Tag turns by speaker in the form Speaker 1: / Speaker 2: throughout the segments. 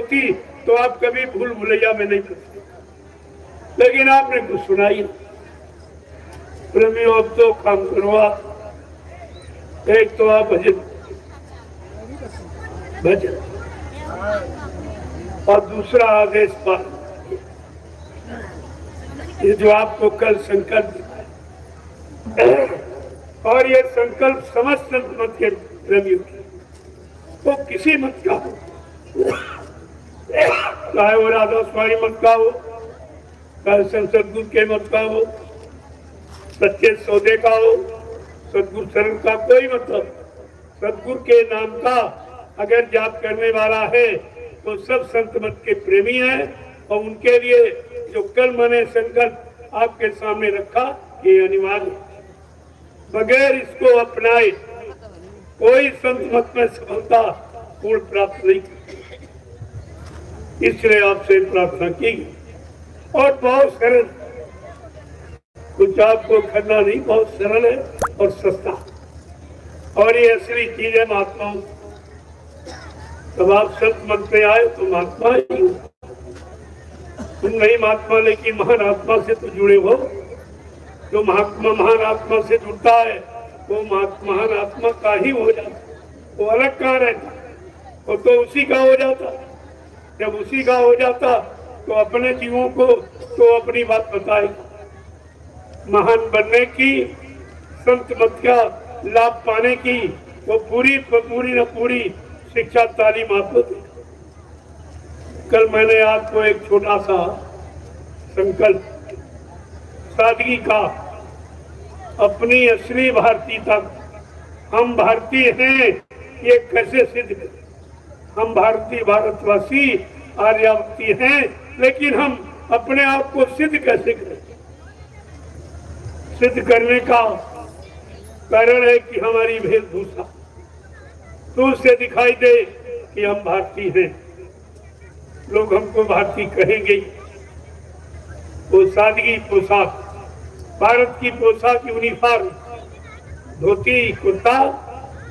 Speaker 1: होती तो आप कभी भूल भुलैया में नहीं फंसते, लेकिन आपने कुछ सुनाई। प्रेमियों अब तो काम करो आप, एक तो आप भजन और दूसरा आदेश पालन। ये जो आपको कल संकल्प और ये संकल्प समस्त मत के प्रेमियों की, तो किसी मत का हो, चाहे वो राधा स्वामी मत का हो, चाहे सदगुरु के मत का हो, सच्चे सौदे का हो, सदगुरु शरण का कोई मतलब, सदगुरु के नाम का अगर जाप करने वाला है तो सब संत मत के प्रेमी हैं। और उनके लिए जो कल मैंने संकल्प आपके सामने रखा, ये अनिवार्य, बगैर इसको अपनाए कोई संत मत में सफलता पूर्ण प्राप्त नहीं करती। इसलिए आपसे प्रार्थना की और बहुत सरल, कुछ आपको करना नहीं, बहुत सरल है और सस्ता, और ये असली चीज है महात्माओं। तब आप संत मत में आए तो महात्मा ही हो, तुम नहीं महात्मा लेकिन महान आत्मा से तो जुड़े हो। जो महात्मा महान आत्मा से जुड़ता है वो महान आत्मा का ही हो जाता, वो अलग कहाँ रहता, वो तो उसी का हो जाता। जब उसी का हो जाता तो अपने जीवों को तो अपनी बात बताएगा। महान बनने की, संत मत का लाभ पाने की वो पूरी न पूरी शिक्षा तालीम आपको दी। कल मैंने आपको एक छोटा सा संकल्प सादगी का, अपनी असली भारतीयता, हम भारतीय हैं ये कैसे सिद्ध करें। हम भारतीय भारतवासी आर्यावर्ती हैं, लेकिन हम अपने आप को सिद्ध कैसे करें। सिद्ध करने का कारण है कि हमारी वेशभूषा तो उससे दिखाई दे कि हम भारतीय हैं, लोग हमको भारतीय कहेंगे। वो सादगी पोशाक, भारत की पोशाक यूनिफॉर्म, धोती कुर्ता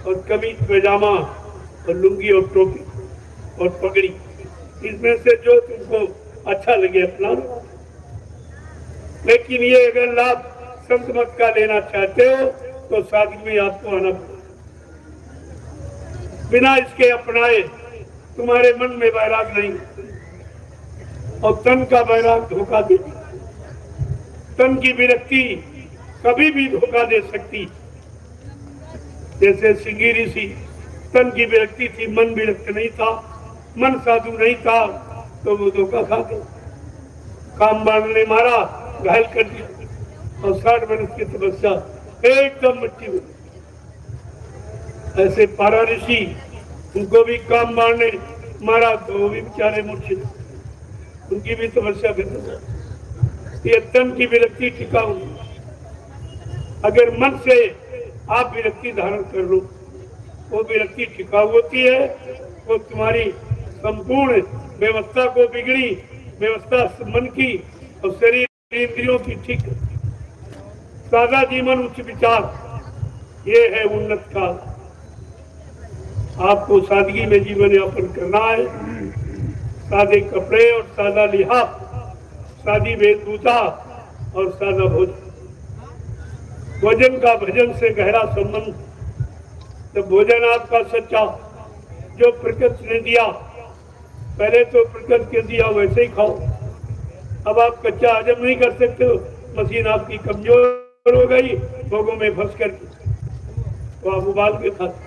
Speaker 1: और कमीज पैजामा और लुंगी और टोपी और पगड़ी, इसमें से जो तुमको अच्छा लगे अपना लो। लेकिन ये अगर लाभ संत मत का लेना चाहते हो तो सादगी में आपको आना पड़ेगा। बिना इसके अपनाए तुम्हारे मन में वैराग नहीं, और तन का वैराग धोखा दे, तन की विरक्ति कभी भी धोखा दे सकती। जैसे सिंगी ऋषि, तन की विरक्ति थी, मन विरक्त नहीं था, मन साधु नहीं था, तो वो धोखा खा गया। काम बाण ने मारा, घायल कर दिया और 60 वर्ष की तपस्या एकदम मिट्टी में। ऐसे पारा ऋषि, उनको भी काम बाण ने मारा तो वो भी बेचारे मूर्छित, उनकी भी तपस्या खत्म। ये तन की विरक्ति टिकाऊ, अगर मन से आप विरक्ति धारण कर लो, वो विरक्ति टिकाऊ होती है। वो तुम्हारी संपूर्ण व्यवस्था को बिगड़ी, व्यवस्था मन की और शरीर इंद्रियों की ठीक। सादा जीवन उच्च विचार, ये है उन्नत काल। आपको सादगी में जीवन यापन करना है। सादे कपड़े और सादा लिहाफ, सादी वेशभूषा और सादा भोजन। भोजन का भजन से गहरा संबंध। तो भोजन आपका सच्चा जो प्रकृति ने दिया, पहले तो प्रकृति के दिया वैसे ही खाओ। अब आप कच्चा हजम नहीं कर सकते हो, मशीन आपकी कमजोर हो गई भोगों में फंस करके, तो आप उबाल के खाते,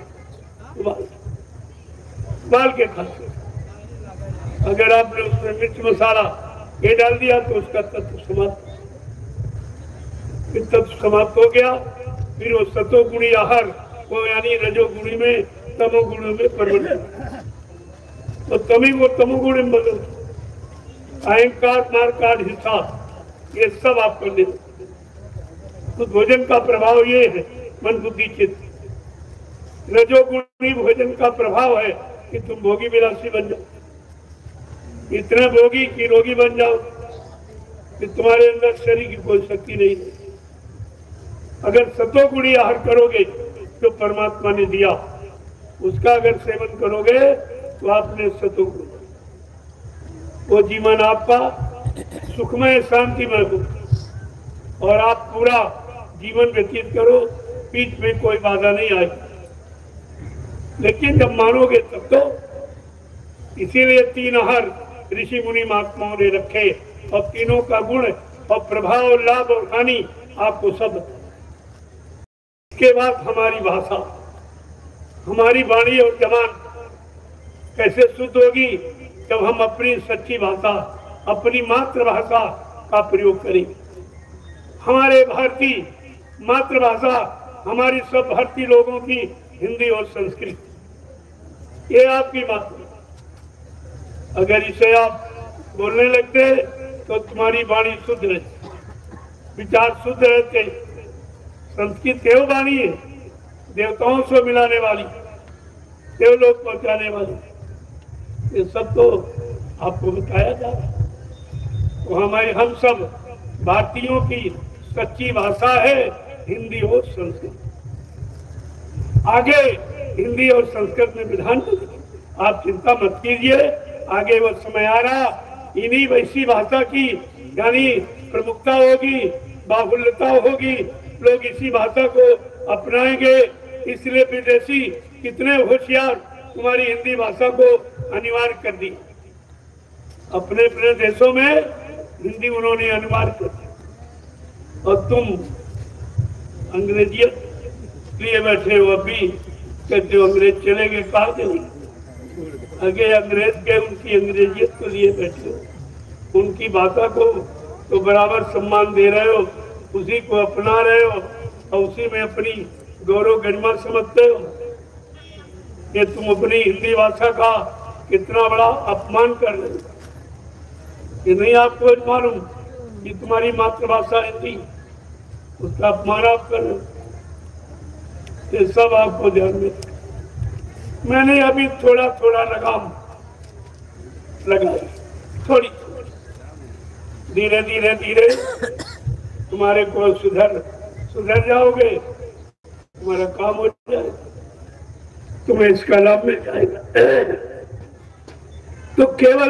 Speaker 1: उबाल के खाते। अगर आपने उसमें मिर्च मसाला ये डाल दिया तो उसका तत्व समाप्त, तत्व समाप्त हो गया। फिर वो सतोगुणी आहार, वो यानी रजोगुणी में तमोगुणी में परिवर्तन, तो तमी वो तमोगुणी में बदल। अहंकार, मारकाट, हिंसा, ये सब आप कर देते। तो भोजन का प्रभाव ये है, मन बुद्धि चित्त। रजोगुणी भोजन का प्रभाव है कि तुम भोगी विलासी बन जाओ, इतने भोगी कि रोगी बन जाओ, कि तुम्हारे अंदर शरीर की कोई शक्ति नहीं है। अगर सतोगुणी आहार करोगे जो परमात्मा ने दिया, उसका अगर सेवन करोगे तो आपने सतोगुण, वो जीवन आपका सुखमय शांतिमय हो और आप पूरा जीवन व्यतीत करो, बीच में कोई बाधा नहीं आई। लेकिन जब मानोगे तब तो, इसीलिए 3 आहार ऋषि मुनि महात्माओं ने रखे और तीनों का गुण और प्रभाव, लाभ और हानि आपको सब बताया। इसके बाद हमारी भाषा, हमारी वाणी और जबान कैसे शुद्ध होगी? जब हम अपनी सच्ची भाषा, अपनी मातृभाषा का प्रयोग करेंगे। हमारे भारतीय मातृभाषा, हमारी सब भारतीय लोगों की हिंदी और संस्कृत, ये आपकी मातृभाषा। अगर इसे आप बोलने लगते तो तुम्हारी वाणी शुद्ध रहती, विचार शुद्ध रहते। संस्कृत केव वाणी है, देवताओं से मिलाने वाली, देवलोक पहुंचाने वाली। ये सब तो आपको बताया जा रहा है। तो हम सब भारतीयों की सच्ची भाषा है हिंदी और संस्कृत। आगे हिंदी और संस्कृत में विधान, आप चिंता मत कीजिए, आगे वो समय आ रहा, इन्हीं वैसी भाषा की यानी प्रमुखता होगी, बाहुल्यता होगी, लोग इसी भाषा को अपनाएंगे। इसलिए विदेशी कितने होशियार तुम्हारी हिंदी भाषा को अनिवार्य कर दी। अपने अपने देशों में हिंदी उन्होंने अनिवार्य कर दी और तुम अंग्रेजियत लिए बैठे हो। अभी कहते हो अंग्रेज चले गए, कहा चलेंगे? आगे अंग्रेज के उनकी अंग्रेजियत को लिए बैठे हो, उनकी भाषा को तो बराबर सम्मान दे रहे हो, उसी को अपना रहे हो और उसी में अपनी गौरव गरिमा समझते हो। ये तुम अपनी हिंदी भाषा का कितना बड़ा अपमान कर रहे हो। ये नहीं आपको मालूम कि तुम्हारी मातृभाषा हिंदी, उसका अपमान आप कर रहे हो। ये सब आपको ध्यान में। मैंने अभी थोड़ा थोड़ा लगाम लगाई, थोड़ी धीरे धीरे धीरे तुम्हारे को सुधर जाओगे, तुम्हारा काम हो जाएगा, तुम्हें इसका लाभ मिल जाएगा। तो केवल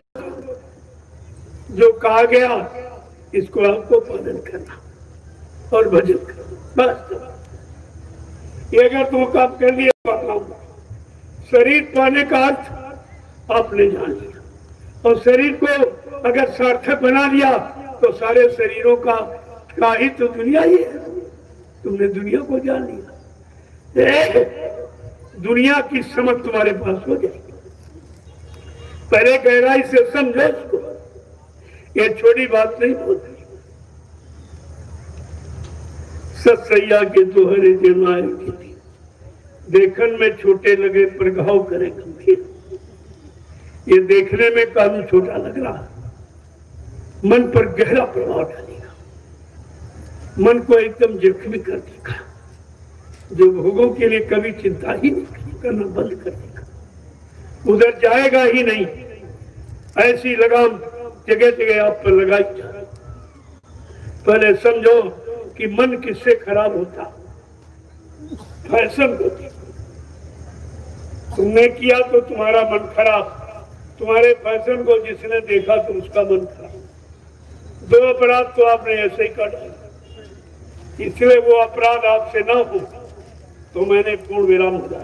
Speaker 1: जो कहा गया इसको आपको पालन करना और भजन करना, बस। ये अगर तुम काम कर लिया, शरीर पाने का अर्थ आपने जान लिया और शरीर को अगर सार्थक बना लिया तो सारे शरीरों का ही तो दुनिया ही है। तुमने दुनिया को जान लिया, दुनिया की समझ तुम्हारे पास हो जाएगी। पहले गहराई से समझो इसको, ये छोटी बात नहीं बोलती। सत्सैया के दोहरे जमाए की देखन में छोटे लगे पर घाव करे गंभीर। ये देखने में काफी छोटा लग रहा है, मन पर गहरा प्रभाव डालेगा, मन को एकदम जख्मी कर देगा, जो भोगों के लिए कभी चिंता ही नहीं करना बंद कर देगा, उधर जाएगा ही नहीं। ऐसी लगाम जगह जगह आप पर लगाई जा रही। पहले समझो कि मन किससे खराब होता, फैशन को तुमने किया तो तुम्हारा मन खराब, तुम्हारे फैशन को जिसने देखा तो उसका मन खराब। 2 अपराध तो आपने ऐसे ही कर डाला, इसलिए वो अपराध आपसे ना हो तो मैंने पूर्ण विराम दिया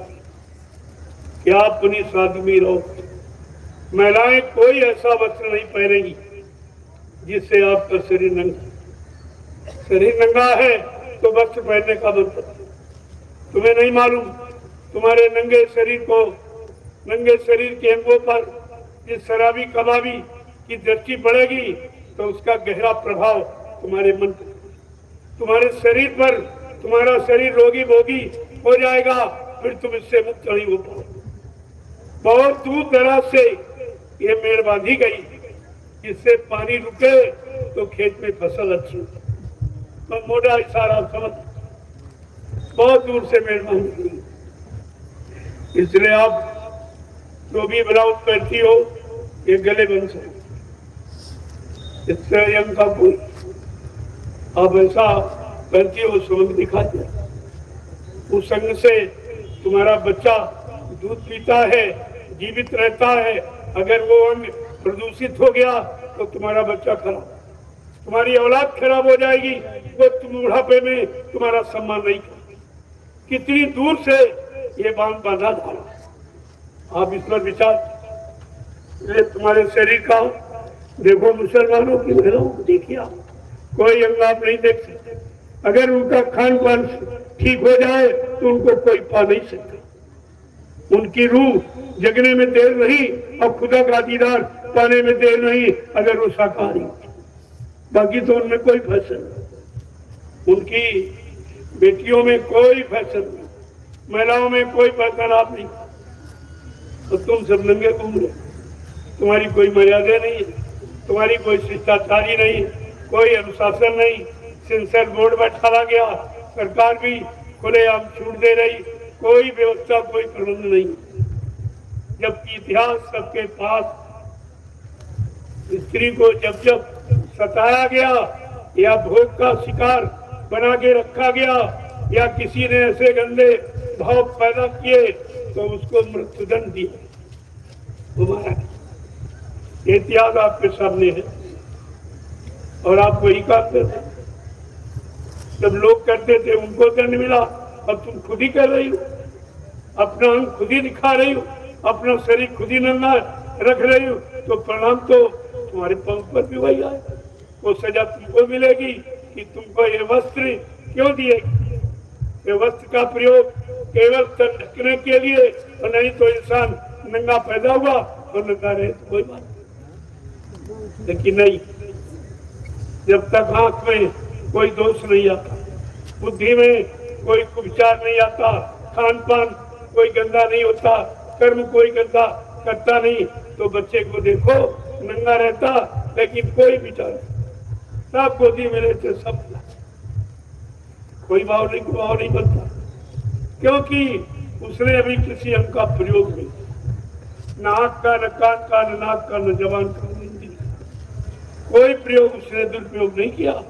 Speaker 1: कि आप अपनी साधवी रहो। महिलाएं कोई ऐसा वस्त्र नहीं पहनेगी जिससे आपका शरीर नंगा है तो वस्त्र पहनने का मतलब तुम्हें नहीं मालूम। तुम्हारे नंगे शरीर के अंगों पर जिस शराबी कबाबी की दृष्टि पड़ेगी तो उसका गहरा प्रभाव तुम्हारे मन पर, तुम्हारे शरीर पर, तुम्हारा शरीर रोगी भोगी हो जाएगा, फिर तुम इससे मुक्त नहीं हो पाओ। बहुत दूर दराज से ये मेड़ बांधी गई, जिससे पानी रुके तो खेत में फसल अच्छी हो। तो मोटा इशारा समझ, बहुत दूर से मेड़ बांधी गई। इसलिए आप जो भी ब्लाउज पहनती हो ये गले बन सकते, इससे यंग का कोई आप ऐसा पहनती हो समझ दिखाते। उस संग से तुम्हारा बच्चा दूध पीता है, जीवित रहता है। अगर वो अंग प्रदूषित हो गया तो तुम्हारा बच्चा खराब, तुम्हारी औलाद खराब हो जाएगी, वो तुम बुढ़ापे में तुम्हारा सम्मान नहीं करेगी। कितनी दूर से ये बांध बांधा जा रहा, आप इस पर विचार। ये तुम्हारे शरीर का देखो, मुसलमानों की महिलाओं को देखिए आप, कोई अंग आप नहीं देख सकते। अगर उनका खान पान ठीक हो जाए तो उनको कोई पा नहीं सकता। उनकी रूह जगने में देर नहीं और खुदा का दीदार पाने में देर नहीं अगर वो शाकाहारी। बाकी तो उनमें कोई फैशन नहीं, उनकी बेटियों में कोई फैशन नहीं, महिलाओं में कोई बरकरार नहीं। तो तुम सब नंगे घूम रहे, तुम्हारी कोई मर्यादा नहीं, तुम्हारी कोई शिष्टाचारी नहीं, कोई अनुशासन नहीं। सेंसर बोर्ड बैठा गया, सरकार भी खुलेआम छूट दे रही, कोई व्यवस्था कोई प्रबंध नहीं। जबकि इतिहास सबके पास स्त्री को जब जब सताया गया या भोग का शिकार बना के रखा गया या किसी ने ऐसे गंदे भाव पैदा किए तो उसको मृत्युदंड दिया। तुम्हारा इतिहास आपके सामने है और आप वही काम करते। जब लोग करते थे उनको दंड मिला, अब तुम खुद ही कर रही हो, अपना अंग खुद ही दिखा रही हो, अपना शरीर खुद ही नंगा रख रही हो, तो परिणाम तो तुम्हारे पंख पर भी वही आए। वो सजा तुमको मिलेगी कि तुमको ये वस्त्र क्यों दिए। ये वस्त्र का प्रयोग केवल तन ढकने के लिए, और नहीं तो इंसान नंगा पैदा हुआ और नंगा रहे तो कोई बात नहीं। लेकिन नहीं, जब तक आंख में कोई दोष नहीं आता, बुद्धि में कोई कुविचार नहीं आता, खान पान कोई गंदा नहीं होता, कर्म कोई गंदा करता नहीं, तो बच्चे को देखो नंगा रहता लेकिन कोई विचार नहीं, सब गोदी में रहते, सब कोई भाव नहीं बनता, क्योंकि उसने अभी किसी अंग का प्रयोग नहीं, न आंख का, न कान का, न नाक का, न जबान का, कोई प्रयोग उसने दुरुपयोग नहीं किया।